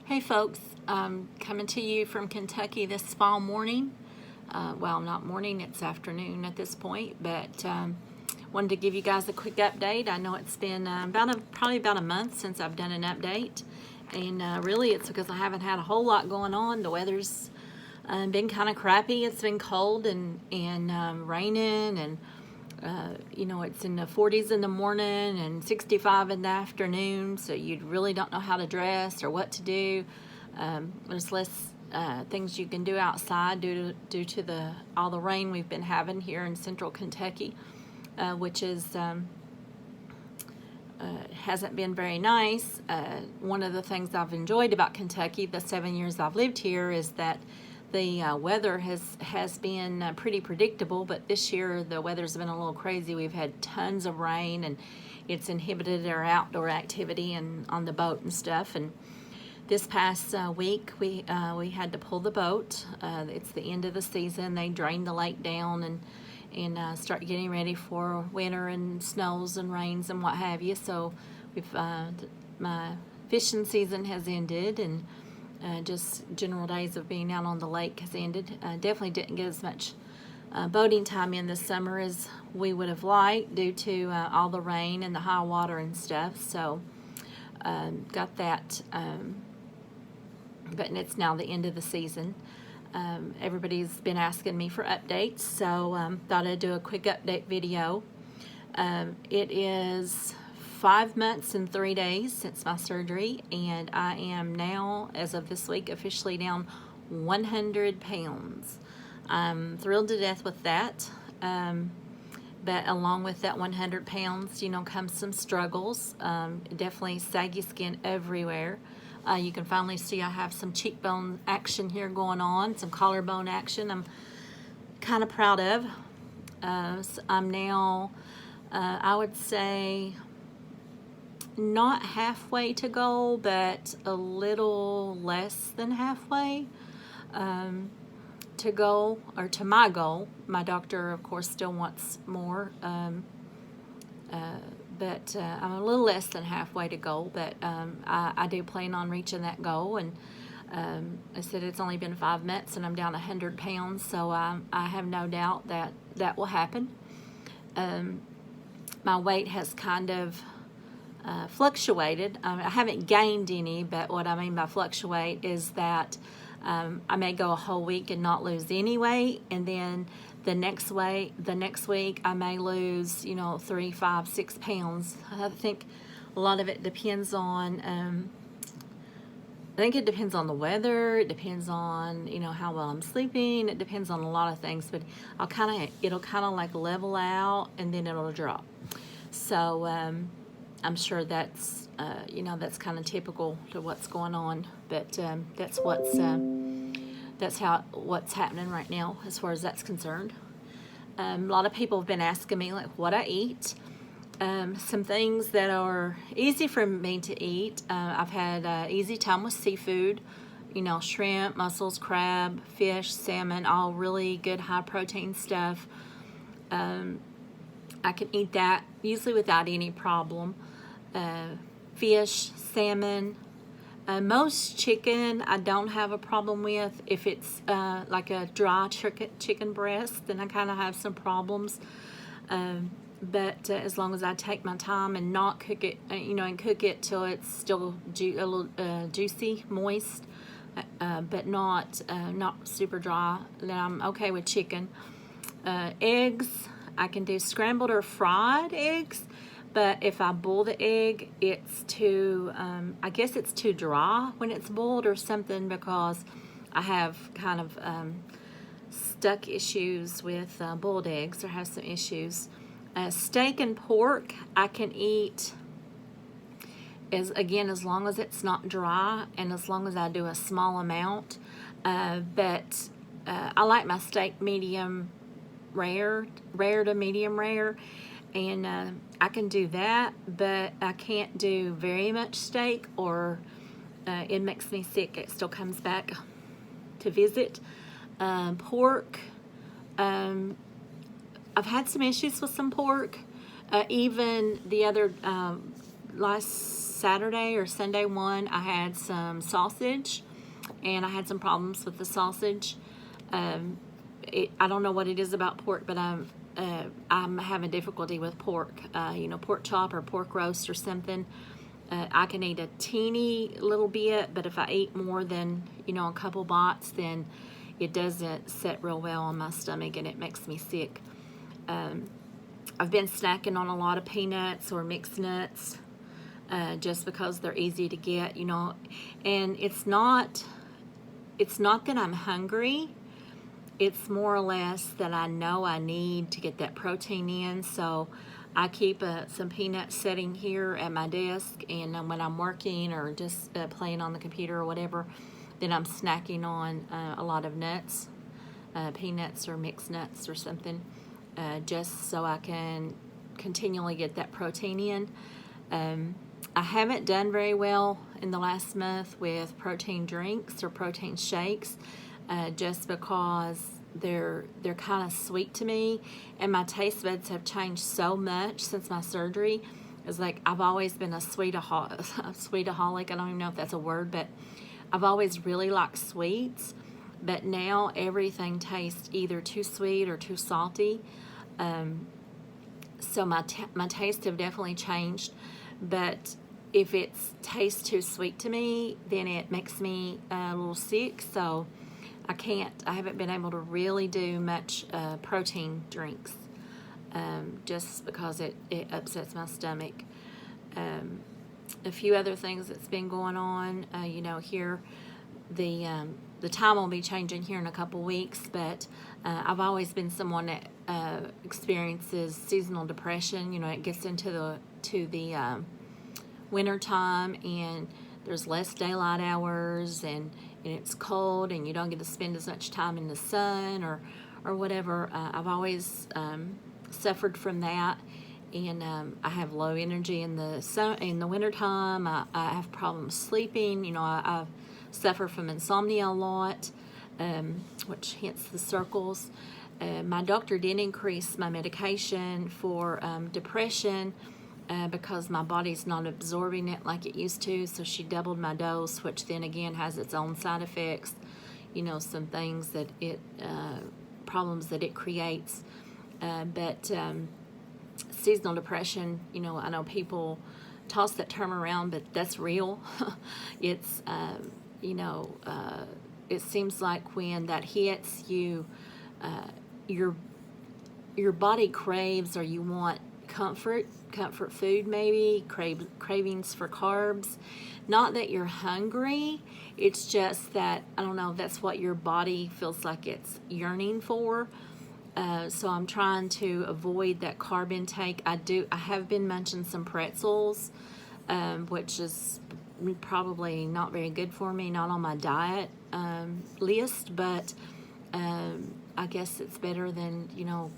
Hey folks, coming to you from Kentucky this fall morning. Well, not morning, it's afternoon at this point, but wanted to give you guys a quick update. I know it's been probably about a month since I've done an update, and really it's because I haven't had a whole lot going on. The weather's been kind of crappy. It's been cold and raining, and it's in the 40s in the morning and 65 in the afternoon, so you really don't know how to dress or what to do. There's less things you can do outside due to all the rain we've been having here in central Kentucky, which is hasn't been very nice. One of the things I've enjoyed about Kentucky the 7 years I've lived here is that the weather has been pretty predictable, but this year the weather's been a little crazy. We've had tons of rain, and it's inhibited our outdoor activity and on the boat and stuff. And this past week we had to pull the boat. It's the end of the season. They drained the lake down and start getting ready for winter and snows and rains and what have you. So my fishing season has ended, and just general days of being out on the lake has ended. Definitely didn't get as much boating time in this summer as we would have liked due to all the rain and the high water and stuff. So got that, but it's now the end of the season. Everybody's been asking me for updates, so thought I'd do a quick update video. It is 5 months and 3 days since my surgery, and I am now, as of this week, officially down 100 pounds. I'm thrilled to death with that, but along with that 100 pounds, comes some struggles. Definitely saggy skin everywhere. You can finally see I have some cheekbone action here going on, some collarbone action I'm kind of proud of. So I'm now, I would say, not halfway to goal, but a little less than halfway to goal, or to my goal. My doctor, of course, still wants more, but I'm a little less than halfway to goal, but I do plan on reaching that goal. And I said it's only been 5 months and I'm down 100 pounds, so I have no doubt that that will happen. My weight has kind of fluctuated. I haven't gained any, but what I mean by fluctuate is that I may go a whole week and not lose any weight, and then the next week I may lose 3, 5, 6 pounds. I think a lot of it depends on the weather. It depends on how well I'm sleeping. It depends on a lot of things, but it'll kind of like level out, and then it'll drop. So I'm sure that's that's kind of typical to what's going on, but that's what's happening right now as far as that's concerned. A lot of people have been asking me like what I eat. Some things that are easy for me to eat. I've had easy time with seafood, shrimp, mussels, crab, fish, salmon, all really good high protein stuff. I can eat that usually without any problem. Fish, salmon, most chicken I don't have a problem with. If it's like a dry chicken breast, then I kind of have some problems. But as long as I take my time and not cook it, and cook it till it's still a little juicy, moist, but not super dry, then I'm okay with chicken. Eggs, I can do scrambled or fried eggs. But if I boil the egg, it's too, I guess it's too dry when it's boiled or something, because I have kind of stuck issues with boiled eggs, or have some issues. Steak and pork, I can eat, as long as it's not dry and as long as I do a small amount. But I like my steak medium rare to medium rare. And I can do that, but I can't do very much steak, or it makes me sick. It still comes back to visit. Pork, I've had some issues with some pork. Even the other last Saturday or Sunday one, I had some sausage, and I had some problems with the sausage. I don't know what it is about pork, but I'm having difficulty with pork. Pork chop or pork roast or something. I can eat a teeny little bit, but if I eat more than, a couple bites, then it doesn't sit real well on my stomach and it makes me sick. I've been snacking on a lot of peanuts or mixed nuts just because they're easy to get, and it's not that I'm hungry. It's more or less that I know I need to get that protein in, so I keep some peanuts sitting here at my desk, and when I'm working or just playing on the computer or whatever, then I'm snacking on a lot of nuts, peanuts or mixed nuts or something, just so I can continually get that protein in. I haven't done very well in the last month with protein drinks or protein shakes, just because they're kind of sweet to me, and my taste buds have changed so much since my surgery. It's like I've always been a sweetaholic. I don't even know if that's a word, but I've always really liked sweets, but now everything tastes either too sweet or too salty. So my tastes have definitely changed, but if it tastes too sweet to me, then it makes me a little sick, so I haven't been able to really do much protein drinks, just because it upsets my stomach. A few other things that's been going on, here, the time will be changing here in a couple weeks, but I've always been someone that experiences seasonal depression. It gets into the winter time, and there's less daylight hours, and it's cold, and you don't get to spend as much time in the sun or whatever. I've always suffered from that, and I have low energy in the winter time. I have problems sleeping. I suffer from insomnia a lot, which hence the circles. My doctor did increase my medication for depression, because my body's not absorbing it like it used to, so she doubled my dose, which then again has its own side effects, some things that problems that it creates. But seasonal depression, I know people toss that term around, but that's real. It's, it seems like when that hits you, your body craves, or you want comfort food, maybe cravings for carbs. Not that you're hungry, it's just that, I don't know, that's what your body feels like it's yearning for. So I'm trying to avoid that carb intake. I have been munching some pretzels, which is probably not very good for me, not on my diet list, but I guess it's better than,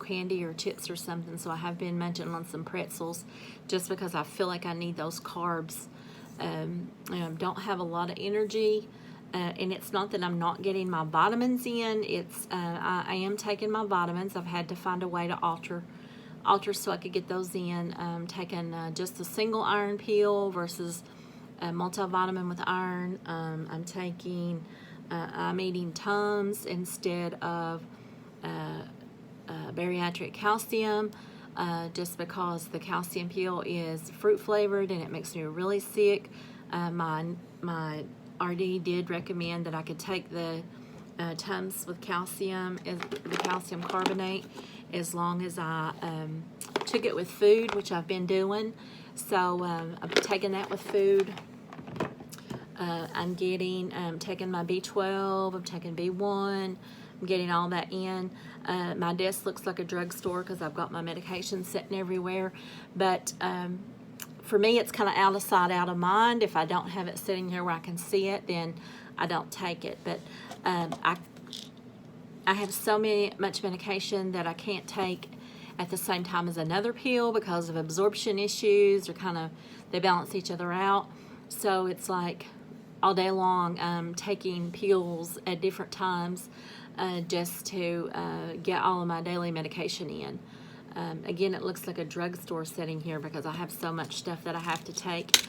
candy or chips or something. So I have been munching on some pretzels just because I feel like I need those carbs. Don't have a lot of energy, and it's not that I'm not getting my vitamins in. It's I am taking my vitamins. I've had to find a way to alter so I could get those in. Taking just a single iron pill versus a multivitamin with iron. I'm eating Tums instead of bariatric calcium, just because the calcium pill is fruit flavored and it makes me really sick. My RD did recommend that I could take the Tums with calcium, the calcium carbonate, as long as I took it with food, which I've been doing. So I'm taking that with food. I'm taking my B12, I'm taking B1, I'm getting all that in. My desk looks like a drugstore because I've got my medication sitting everywhere. But for me, it's kind of out of sight, out of mind. If I don't have it sitting here where I can see it, then I don't take it. But I have so much medication that I can't take at the same time as another pill because of absorption issues, or they balance each other out. So it's like all day long taking pills at different times just to get all of my daily medication in. Again, it looks like a drugstore setting here because I have so much stuff that I have to take.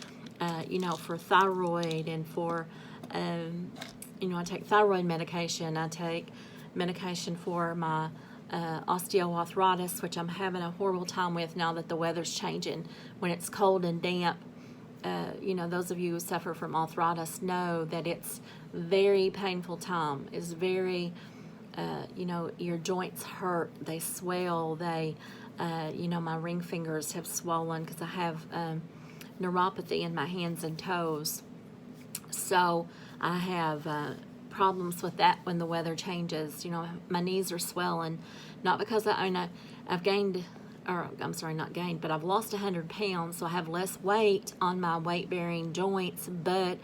you know, for thyroid and for, you know, I take thyroid medication. I take medication for my osteoarthritis, which I'm having a horrible time with now that the weather's changing. When it's cold and damp, you know, those of you who suffer from arthritis know that it's very painful time. It's very, you know, your joints hurt, they swell, they, you know, my ring fingers have swollen because I have neuropathy in my hands and toes. So I have problems with that when the weather changes. You know, my knees are swelling, not because I've gained, or I'm sorry, not gained, but I've lost 100 pounds, so I have less weight on my weight-bearing joints, but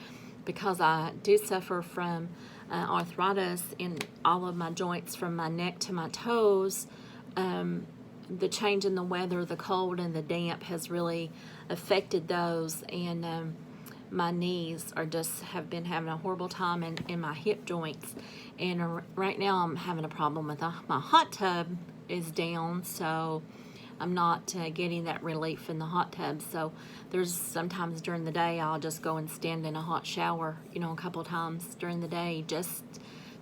because I do suffer from arthritis in all of my joints from my neck to my toes, the change in the weather, the cold and the damp has really affected those, and my knees are just have been having a horrible time in my hip joints. And right now I'm having a problem with my hot tub is down, so I'm not getting that relief in the hot tub. So there's sometimes during the day I'll just go and stand in a hot shower, you know, a couple of times during the day just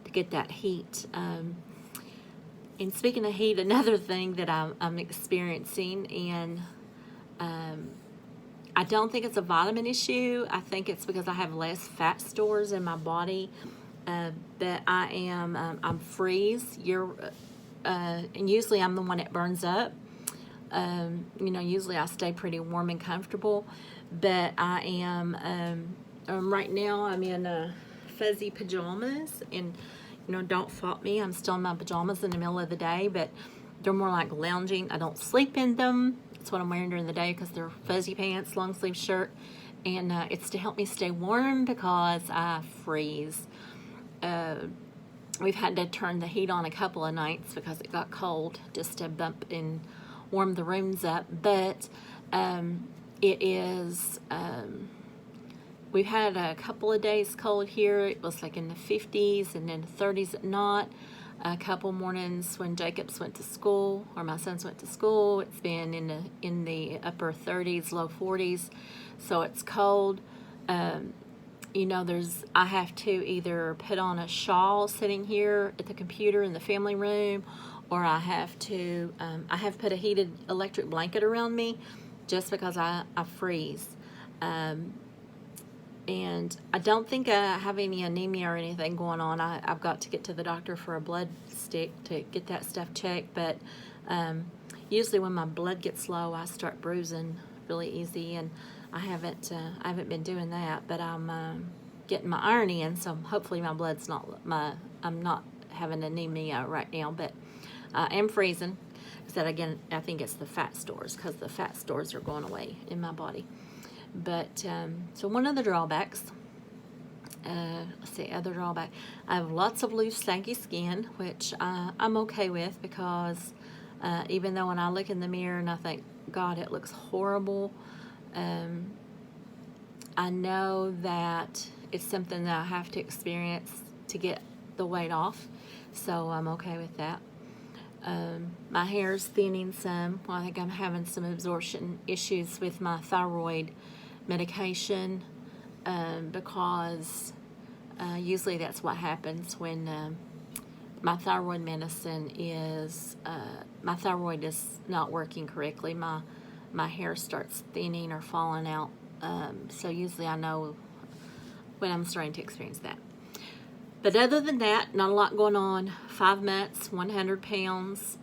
to get that heat. And speaking of heat, another thing that I'm experiencing, and I don't think it's a vitamin issue. I think it's because I have less fat stores in my body. That I'm freeze. And usually I'm the one that burns up. You know, usually I stay pretty warm and comfortable, but I am, right now I'm in fuzzy pajamas, and, you know, don't fault me, I'm still in my pajamas in the middle of the day, but they're more like lounging. I don't sleep in them. That's what I'm wearing during the day because they're fuzzy pants, long sleeve shirt, and it's to help me stay warm because I freeze. We've had to turn the heat on a couple of nights because it got cold, just to bump and warm the rooms up, but it is, we've had a couple of days cold here. It was like in the 50s and then the 30s at night. A couple mornings when Jacobs went to school, or my sons went to school, it's been in the upper 30s, low 40s, so it's cold. You know, I have to either put on a shawl sitting here at the computer in the family room, or I have to, I have put a heated electric blanket around me just because I freeze. And I don't think I have any anemia or anything going on. I've got to get to the doctor for a blood stick to get that stuff checked, but usually when my blood gets low, I start bruising really easy, and I haven't been doing that, but I'm getting my iron in, so hopefully my blood's I'm not having anemia right now, but I am freezing. That again, I think it's the fat stores, because the fat stores are going away in my body. But so one of the drawbacks, let's see, other drawback, I have lots of loose, saggy skin, which I'm okay with, because even though when I look in the mirror and I think, God, it looks horrible, I know that it's something that I have to experience to get the weight off, so I'm okay with that. My hair's thinning some. Well, I think I'm having some absorption issues with my thyroid medication, because usually that's what happens when my thyroid medicine is, my thyroid is not working correctly. My hair starts thinning or falling out, so usually I know when I'm starting to experience that. But other than that, not a lot going on. 5 months, 100 pounds.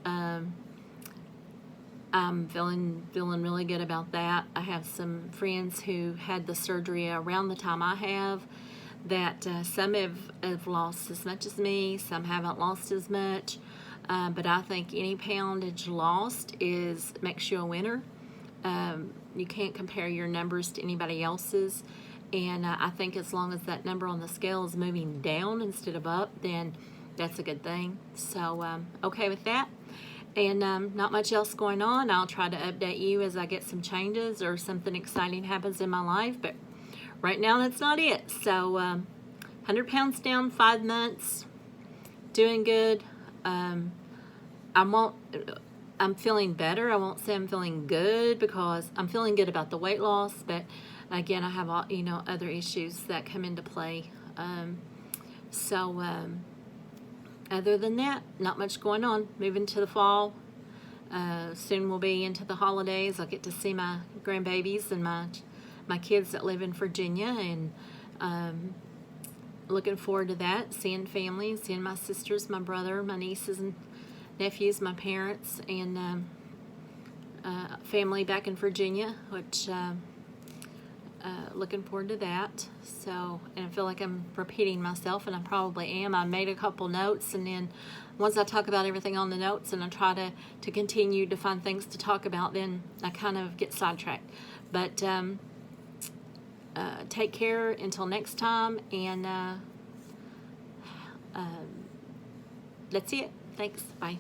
I'm feeling really good about that. I have some friends who had the surgery around the time I have, that some have lost as much as me, some haven't lost as much. But I think any poundage lost makes you a winner. You can't compare your numbers to anybody else's. And I think as long as that number on the scale is moving down instead of up, then that's a good thing. So, okay with that. And not much else going on. I'll try to update you as I get some changes or something exciting happens in my life. But right now, that's not it. So, 100 pounds down, 5 months, doing good. I'm feeling better. I won't say I'm feeling good, because I'm feeling good about the weight loss, but Again, I have all, other issues that come into play. So other than that, not much going on. Moving to the fall. Soon we'll be into the holidays. I'll get to see my grandbabies and my kids that live in Virginia, and looking forward to that. Seeing family, seeing my sisters, my brother, my nieces and nephews, my parents, and family back in Virginia, which looking forward to that. So, and I feel like I'm repeating myself, and I probably am. I made a couple notes, and then once I talk about everything on the notes and I try to continue to find things to talk about, then I kind of get sidetracked. But take care until next time, and that's it. Thanks. Bye.